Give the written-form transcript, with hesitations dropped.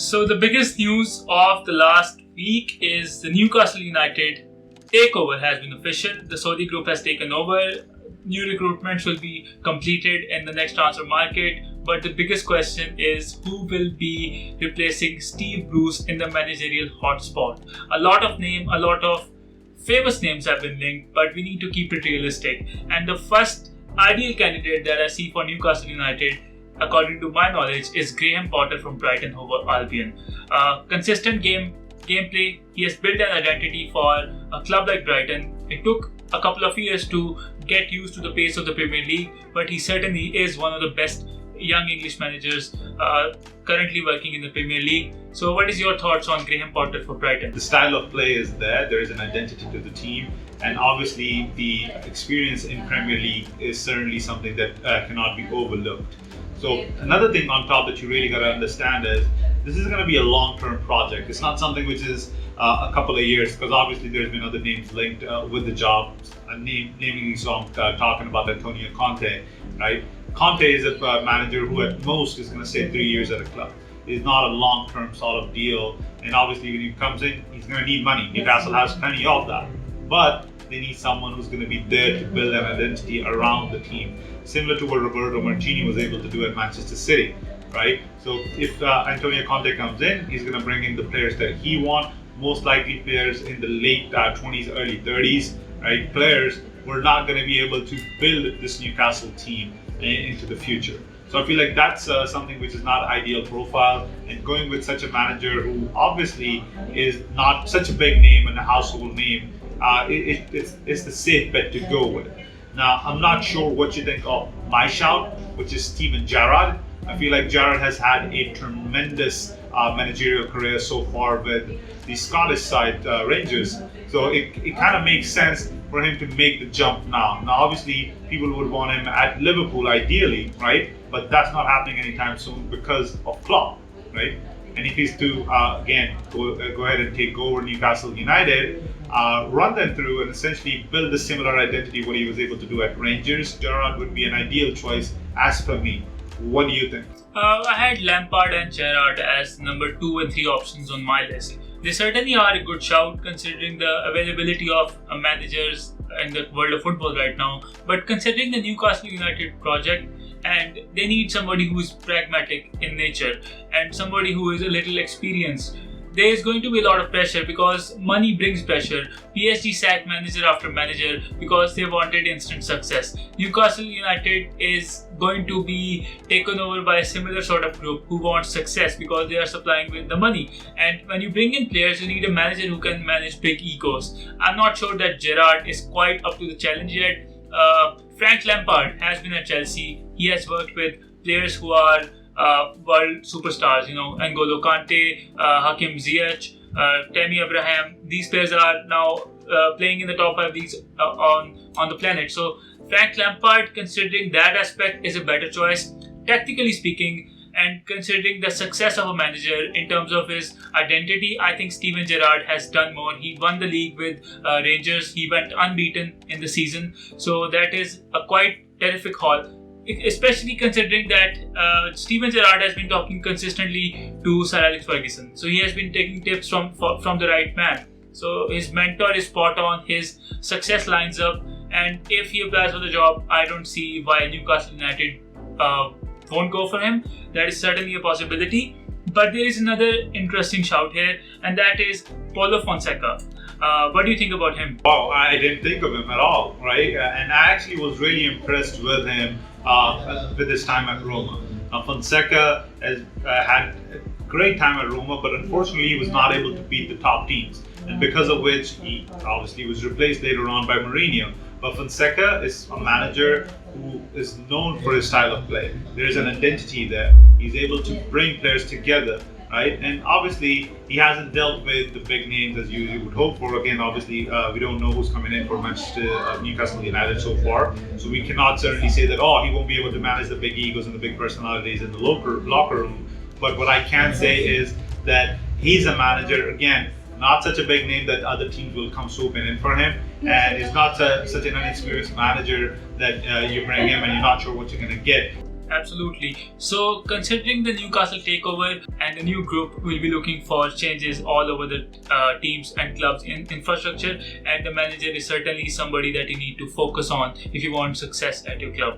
So the biggest news of the last week is the Newcastle United Takeover has been official. The Saudi group has taken over. New recruitments will be completed in the next transfer market. But the biggest question is who will be replacing Steve Bruce in the managerial hotspot. A lot of famous names have been linked, but we need to keep it realistic. And the first ideal candidate that I see for Newcastle United, according to my knowledge, is Graham Potter from Brighton Hove Albion. Consistent gameplay. He has built an identity for a club like Brighton. It took a couple of years to get used to the pace of the Premier League, but he certainly is one of the best young English managers currently working in the Premier League. So what is your thoughts on Graham Potter for Brighton? The style of play is there. There is an identity to the team, and obviously the experience in Premier League is certainly something that cannot be overlooked. So another thing on top that you really got to understand is this is going to be a long-term project. It's not something which is a couple of years, because obviously there's been other names linked with the job. Naming so I'm talking about Antonio Conte, right? Conte is a manager who at most is going to stay 3 years at a club. It's not a long-term sort of deal, and obviously when he comes in, he's going to need money. Newcastle has plenty of that, but they need someone who's going to be there to build an identity around the team, similar to what Roberto Mancini was able to do at Manchester City, right? So if Antonio Conte comes in, he's going to bring in the players that he wants, most likely players in the late 20s, early 30s, right? Players who are not going to be able to build this Newcastle team into the future. So I feel like that's something which is not ideal profile, and going with such a manager who obviously is not such a big name and a household name, it's the safe bet to go with. Now, I'm not sure what you think of my shout, which is Steven Gerrard. I feel like Gerrard has had a tremendous managerial career so far with the Scottish side Rangers. So it kind of makes sense for him to make the jump now. Now, obviously, people would want him at Liverpool ideally, right? But that's not happening anytime soon because of Klopp, right? And if he's to, again, go ahead and take over Newcastle United, run them through and essentially build a similar identity what he was able to do at Rangers, Gerrard would be an ideal choice as per me. What do you think? I had Lampard and Gerrard as number 2 and 3 options on my list. They certainly are a good shout considering the availability of managers in the world of football right now. But considering the Newcastle United project, and they need somebody who is pragmatic in nature and somebody who is a little experienced, there is going to be a lot of pressure because money brings pressure. PSG sacked manager after manager because they wanted instant success. Newcastle United is going to be taken over by a similar sort of group who wants success because they are supplying with the money. And when you bring in players, you need a manager who can manage big egos. I'm not sure that Gerrard is quite up to the challenge yet. Frank Lampard has been at Chelsea. He has worked with players who are world superstars, N'Golo Kante, Hakim Ziyech, Tammy Abraham. These players are now playing in the top 5 leagues on the planet. So Frank Lampard, considering that aspect, is a better choice, tactically speaking, and considering the success of a manager in terms of his identity. I think Steven Gerrard has done more. He won the league with Rangers. He went unbeaten in the season. So that is a quite terrific haul, especially considering that Steven Gerrard has been talking consistently to Sir Alex Ferguson. So he has been taking tips from the right man. So his mentor is spot on, his success lines up, and if he applies for the job, I don't see why Newcastle United won't go for him. That is certainly a possibility. But there is another interesting shout here, and that is Paulo Fonseca. What do you think about him? Wow, I didn't think of him at all, right? And I actually was really impressed with him with his time at Roma. Fonseca has had a great time at Roma, but unfortunately he was not able to beat the top teams, and because of which he obviously was replaced later on by Mourinho. But Fonseca is a manager who is known for his style of play. There's an identity there. He's able to bring players together, right? And obviously, he hasn't dealt with the big names as you would hope for. Again, obviously, we don't know who's coming in for Newcastle United so far. So we cannot certainly say that, he won't be able to manage the big egos and the big personalities in the locker room. But what I can say is that he's a manager, again, not such a big name that other teams will come swooping in for him, and he's not such an inexperienced manager that you bring him and you're not sure what you're going to get. Absolutely. So, considering the Newcastle takeover and the new group will be looking for changes all over the teams and clubs in infrastructure, and the manager is certainly somebody that you need to focus on if you want success at your club.